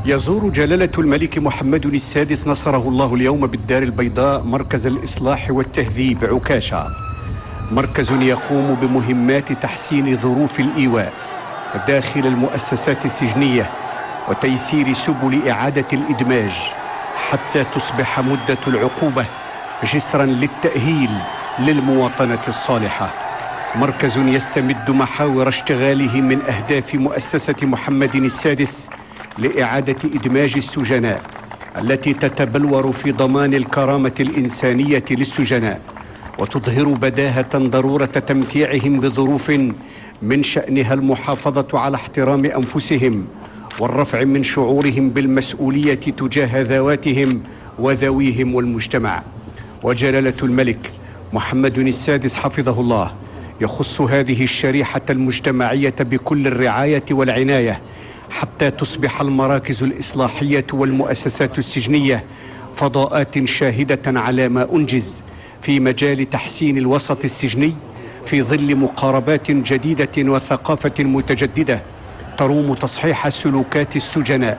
يزور جلالة الملك محمد السادس نصره الله اليوم بالدار البيضاء مركز الإصلاح والتهذيب عكاشة، مركز يقوم بمهمات تحسين ظروف الإيواء داخل المؤسسات السجنية وتيسير سبل إعادة الإدماج حتى تصبح مدة العقوبة جسرا للتأهيل للمواطنة الصالحة. مركز يستمد محاور اشتغاله من أهداف مؤسسة محمد السادس لإعادة إدماج السجناء التي تتبلور في ضمان الكرامة الإنسانية للسجناء، وتظهر بداهة ضرورة تمتيعهم بظروف من شأنها المحافظة على احترام أنفسهم والرفع من شعورهم بالمسؤولية تجاه ذواتهم وذويهم والمجتمع. وجلالة الملك محمد السادس حفظه الله يخص هذه الشريحة المجتمعية بكل الرعاية والعناية حتى تصبح المراكز الإصلاحية والمؤسسات السجنية فضاءات شاهدة على ما أنجز في مجال تحسين الوسط السجني في ظل مقاربات جديدة وثقافة متجددة تروم تصحيح سلوكات السجناء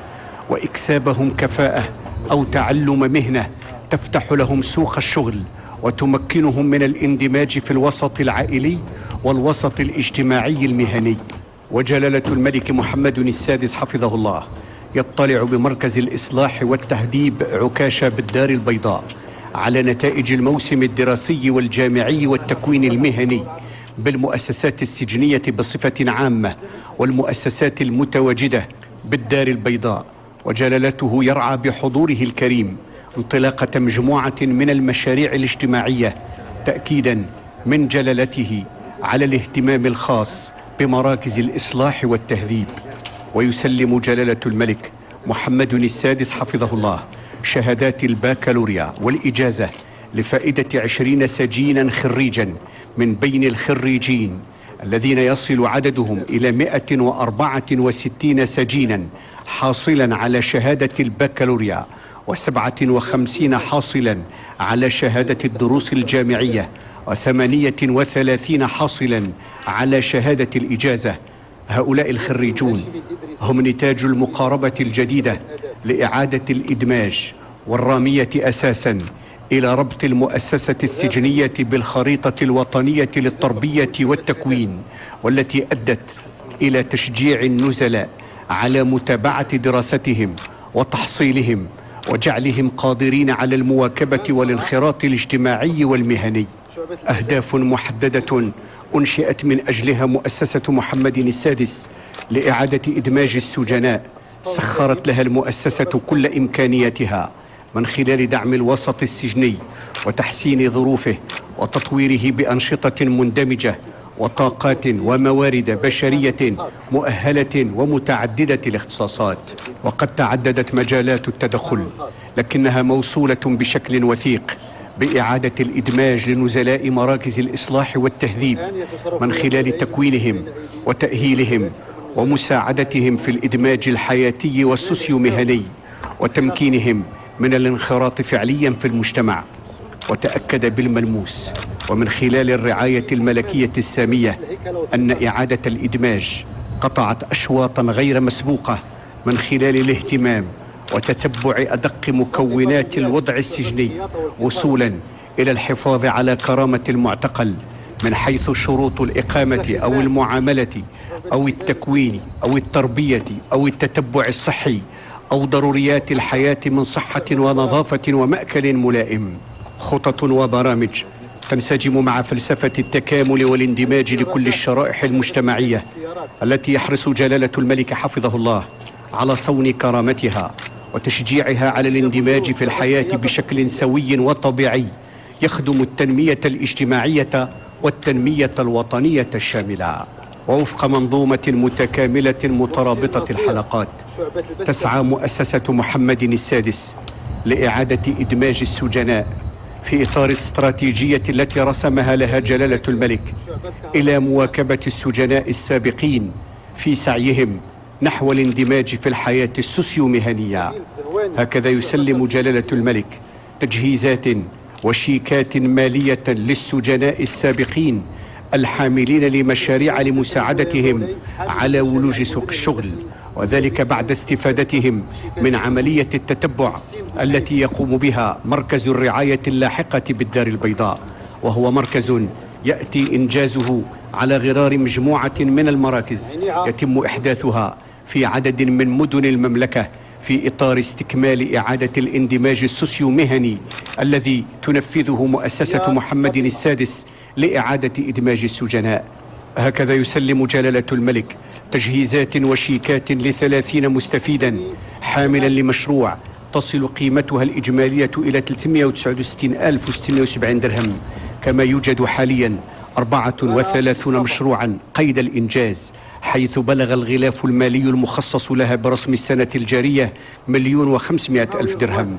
وإكسابهم كفاءة أو تعلم مهنة تفتح لهم سوق الشغل وتمكنهم من الاندماج في الوسط العائلي والوسط الاجتماعي المهني. وجلالة الملك محمد السادس حفظه الله يطلع بمركز الإصلاح والتهذيب عكاشة بالدار البيضاء على نتائج الموسم الدراسي والجامعي والتكوين المهني بالمؤسسات السجنية بصفة عامة والمؤسسات المتواجدة بالدار البيضاء. وجلالته يرعى بحضوره الكريم انطلاقة مجموعة من المشاريع الاجتماعية تأكيدا من جلالته على الاهتمام الخاص بمراكز الإصلاح والتهذيب. ويسلم جلالة الملك محمد السادس حفظه الله شهادات الباكالوريا والإجازة لفائدة 20 سجينا خريجا من بين الخريجين الذين يصل عددهم إلى 164 سجينا حاصلا على شهادة الباكالوريا و57 حاصلا على شهادة الدروس الجامعية و38 حاصلا على شهادة الإجازة. هؤلاء الخريجون هم نتاج المقاربة الجديدة لإعادة الإدماج والرامية أساسا إلى ربط المؤسسة السجنية بالخريطة الوطنية للتربية والتكوين، والتي أدت إلى تشجيع النزلاء على متابعة دراستهم وتحصيلهم وجعلهم قادرين على المواكبة والانخراط الاجتماعي والمهني. أهداف محددة أنشئت من أجلها مؤسسة محمد السادس لإعادة إدماج السجناء سخرت لها المؤسسة كل إمكانياتها من خلال دعم الوسط السجني وتحسين ظروفه وتطويره بأنشطة مندمجة وطاقات وموارد بشرية مؤهلة ومتعددة الاختصاصات. وقد تعددت مجالات التدخل لكنها موصولة بشكل وثيق بإعادة الإدماج لنزلاء مراكز الإصلاح والتهذيب من خلال تكوينهم وتأهيلهم ومساعدتهم في الإدماج الحياتي والسوسيو مهني وتمكينهم من الانخراط فعليا في المجتمع. وتأكد بالملموس ومن خلال الرعاية الملكية السامية أن إعادة الإدماج قطعت أشواطا غير مسبوقة من خلال الاهتمام وتتبع أدق مكونات الوضع السجني وصولا إلى الحفاظ على كرامة المعتقل من حيث شروط الإقامة أو المعاملة أو التكوين أو التربية أو التتبع الصحي أو ضروريات الحياة من صحة ونظافة ومأكل ملائم. خطط وبرامج تنسجم مع فلسفة التكامل والاندماج لكل الشرائح المجتمعية التي يحرص جلالة الملك حفظه الله على صون كرامتها وتشجيعها على الاندماج في الحياة بشكل سوي وطبيعي يخدم التنمية الاجتماعية والتنمية الوطنية الشاملة. ووفق منظومة متكاملة مترابطة الحلقات تسعى مؤسسة محمد السادس لإعادة إدماج السجناء في إطار الاستراتيجية التي رسمها لها جلالة الملك إلى مواكبة السجناء السابقين في سعيهم نحو الاندماج في الحياة السوسيو مهنية. هكذا يسلم جلالة الملك تجهيزات وشيكات مالية للسجناء السابقين الحاملين لمشاريع لمساعدتهم على ولوج سوق الشغل وذلك بعد استفادتهم من عملية التتبع التي يقوم بها مركز الرعاية اللاحقة بالدار البيضاء، وهو مركز يأتي إنجازه على غرار مجموعة من المراكز يتم إحداثها في عدد من مدن المملكة في إطار استكمال إعادة الاندماج السوسيو-مهني الذي تنفذه مؤسسة محمد السادس لإعادة إدماج السجناء. هكذا يسلم جلالة الملك تجهيزات وشيكات ل30 مستفيدا حاملا لمشروع تصل قيمتها الإجمالية إلى 369,670 درهم، كما يوجد حاليا 34 مشروعا قيد الإنجاز، حيث بلغ الغلاف المالي المخصص لها برسم السنة الجارية 1,500,000 درهم.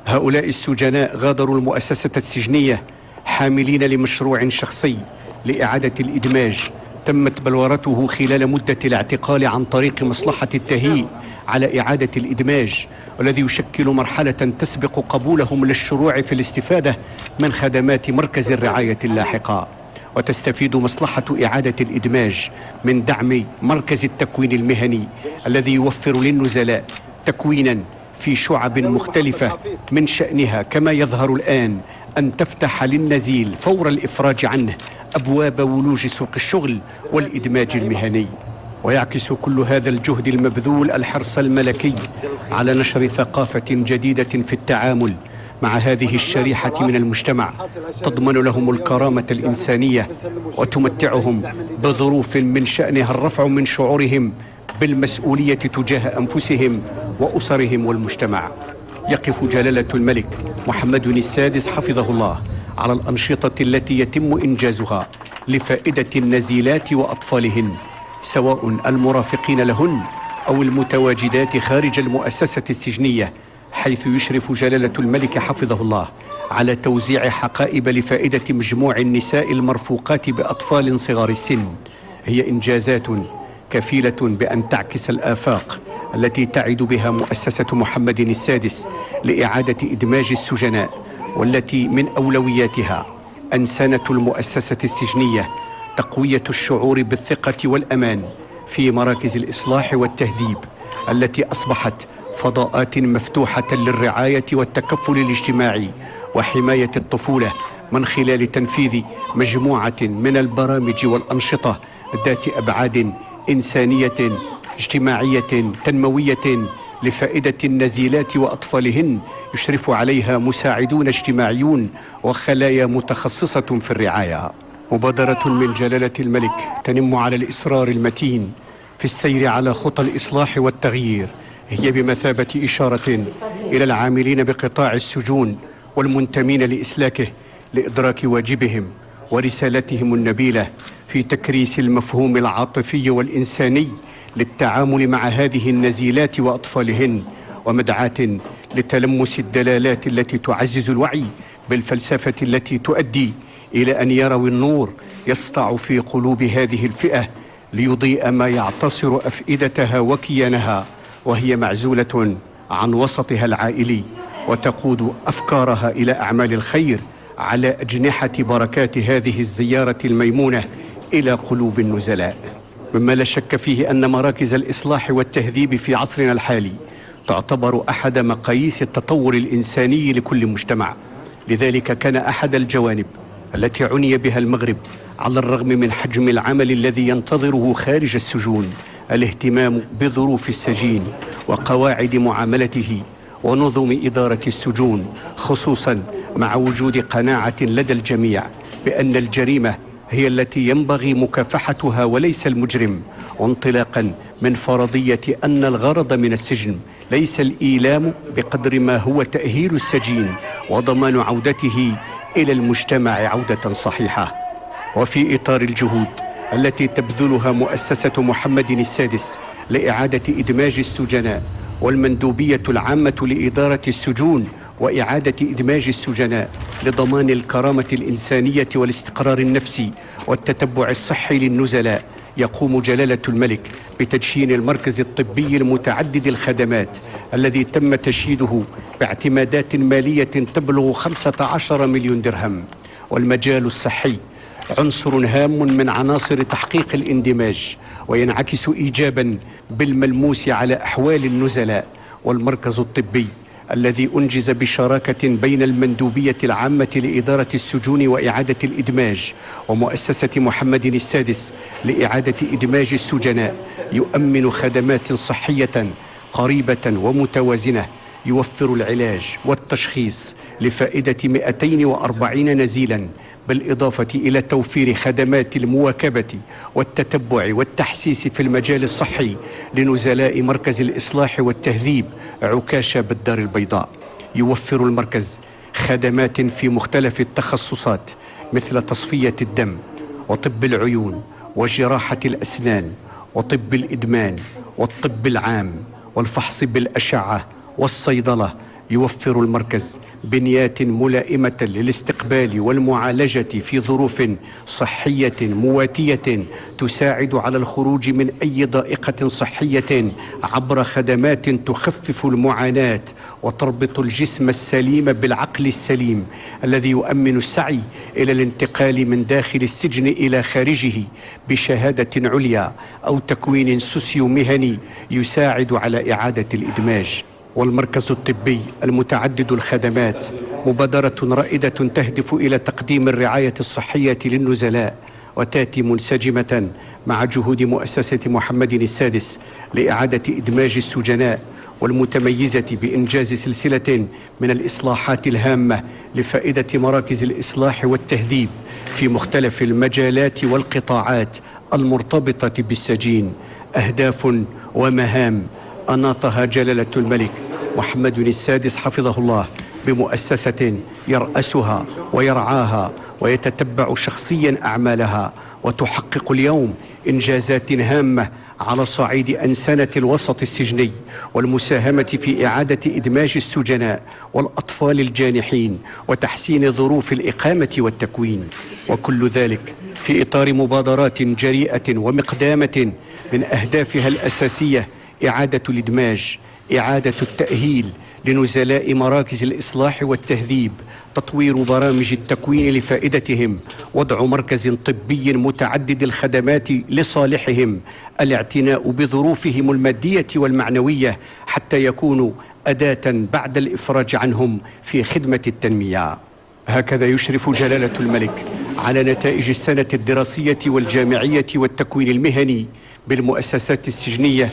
هؤلاء السجناء غادروا المؤسسة السجنية حاملين لمشروع شخصي لإعادة الإدماج تمت بلورته خلال مدة الاعتقال عن طريق مصلحة التهيئ على إعادة الإدماج، والذي يشكل مرحلة تسبق قبولهم للشروع في الاستفادة من خدمات مركز الرعاية اللاحقة. وتستفيد مصلحة إعادة الإدماج من دعم مركز التكوين المهني الذي يوفر للنزلاء تكوينا في شعب مختلفة من شأنها كما يظهر الآن أن تفتح للنزيل فور الإفراج عنه أبواب ولوج سوق الشغل والإدماج المهني. ويعكس كل هذا الجهد المبذول الحرص الملكي على نشر ثقافة جديدة في التعامل مع هذه الشريحة من المجتمع تضمن لهم الكرامة الإنسانية وتمتعهم بظروف من شأنها الرفع من شعورهم بالمسؤولية تجاه أنفسهم وأسرهم والمجتمع. يقف جلالة الملك محمد السادس حفظه الله على الأنشطة التي يتم إنجازها لفائدة النزيلات وأطفالهن، سواء المرافقين لهن أو المتواجدات خارج المؤسسة السجنية، حيث يشرف جلالة الملك حفظه الله على توزيع حقائب لفائدة مجموع النساء المرفوقات بأطفال صغار السن. هي إنجازات كفيلة بأن تعكس الآفاق التي تعد بها مؤسسة محمد السادس لإعادة إدماج السجناء، والتي من أولوياتها أنسنة المؤسسة السجنية تقوية الشعور بالثقة والأمان في مراكز الإصلاح والتهذيب التي أصبحت فضاءات مفتوحة للرعاية والتكفل الاجتماعي وحماية الطفولة من خلال تنفيذ مجموعة من البرامج والأنشطة ذات أبعاد إنسانية اجتماعية تنموية لفائدة النزيلات وأطفالهن يشرف عليها مساعدون اجتماعيون وخلايا متخصصة في الرعاية. مبادرة من جلالة الملك تنم على الإصرار المتين في السير على خطى الإصلاح والتغيير، هي بمثابة إشارة إلى العاملين بقطاع السجون والمنتمين لإسلاكه لإدراك واجبهم ورسالتهم النبيلة في تكريس المفهوم العاطفي والإنساني للتعامل مع هذه النزيلات وأطفالهن، ومدعاة لتلمس الدلالات التي تعزز الوعي بالفلسفة التي تؤدي إلى أن يروا النور يسطع في قلوب هذه الفئة ليضيء ما يعتصر أفئدتها وكيانها وهي معزولة عن وسطها العائلي، وتقود أفكارها إلى أعمال الخير على أجنحة بركات هذه الزيارة الميمونة إلى قلوب النزلاء. مما لا شك فيه أن مراكز الإصلاح والتهذيب في عصرنا الحالي تعتبر أحد مقاييس التطور الإنساني لكل مجتمع، لذلك كان أحد الجوانب التي عني بها المغرب على الرغم من حجم العمل الذي ينتظره خارج السجون الاهتمام بظروف السجين وقواعد معاملته ونظم إدارة السجون، خصوصا مع وجود قناعة لدى الجميع بأن الجريمة هي التي ينبغي مكافحتها وليس المجرم، وانطلاقا من فرضية أن الغرض من السجن ليس الإيلام بقدر ما هو تأهيل السجين وضمان عودته إلى المجتمع عودة صحيحة. وفي إطار الجهود التي تبذلها مؤسسة محمد السادس لإعادة إدماج السجناء والمندوبية العامة لإدارة السجون وإعادة إدماج السجناء لضمان الكرامة الإنسانية والاستقرار النفسي والتتبع الصحي للنزلاء، يقوم جلالة الملك بتدشين المركز الطبي المتعدد الخدمات الذي تم تشييده باعتمادات مالية تبلغ 15 مليون درهم. والمجال الصحي عنصر هام من عناصر تحقيق الاندماج، وينعكس إيجابا بالملموس على أحوال النزلاء. والمركز الطبي الذي أنجز بشراكة بين المندوبية العامة لإدارة السجون وإعادة الإدماج ومؤسسة محمد السادس لإعادة إدماج السجناء، يؤمن خدمات صحية قريبة ومتوازنة، يوفر العلاج والتشخيص لفائدة 240 نزيلا، بالإضافة إلى توفير خدمات المواكبة والتتبع والتحسيس في المجال الصحي لنزلاء مركز الإصلاح والتهذيب عكاشة بالدار البيضاء. يوفر المركز خدمات في مختلف التخصصات مثل تصفية الدم وطب العيون وجراحة الأسنان وطب الإدمان والطب العام والفحص بالأشعة والصيدلة. يوفر المركز بنيات ملائمة للاستقبال والمعالجة في ظروف صحية مواتية تساعد على الخروج من أي ضائقة صحية عبر خدمات تخفف المعاناة وتربط الجسم السليم بالعقل السليم، الذي يؤمن السعي إلى الانتقال من داخل السجن إلى خارجه بشهادة عليا أو تكوين سوسيو مهني يساعد على إعادة الإدماج. والمركز الطبي المتعدد الخدمات مبادرة رائدة تهدف إلى تقديم الرعاية الصحية للنزلاء، وتأتي منسجمة مع جهود مؤسسة محمد السادس لإعادة إدماج السجناء، والمتميزة بإنجاز سلسلة من الإصلاحات الهامة لفائدة مراكز الإصلاح والتهذيب في مختلف المجالات والقطاعات المرتبطة بالسجين. أهداف ومهام أناطها جلالة الملك محمد السادس حفظه الله بمؤسسة يرأسها ويرعاها ويتتبع شخصيا أعمالها، وتحقق اليوم إنجازات هامة على صعيد أنسنة الوسط السجني والمساهمة في إعادة إدماج السجناء والأطفال الجانحين وتحسين ظروف الإقامة والتكوين، وكل ذلك في إطار مبادرات جريئة ومقدامة من أهدافها الأساسية إعادة الإدماج، إعادة التأهيل لنزلاء مراكز الإصلاح والتهذيب، تطوير برامج التكوين لفائدتهم، وضع مركز طبي متعدد الخدمات لصالحهم، الاعتناء بظروفهم المادية والمعنوية حتى يكونوا أداة بعد الإفراج عنهم في خدمة التنمية. هكذا يشرف جلالة الملك على نتائج السنة الدراسية والجامعية والتكوين المهني بالمؤسسات السجنية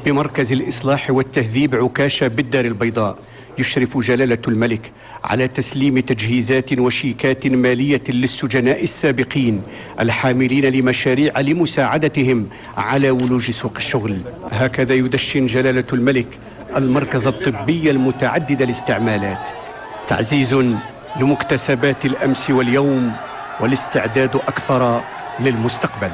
بمركز الإصلاح والتهذيب عكاشة بالدار البيضاء. يشرف جلالة الملك على تسليم تجهيزات وشيكات مالية للسجناء السابقين الحاملين لمشاريع لمساعدتهم على ولوج سوق الشغل. هكذا يدشن جلالة الملك المركز الطبي المتعدد الاستعمالات، تعزيز لمكتسبات الأمس واليوم والاستعداد أكثر للمستقبل.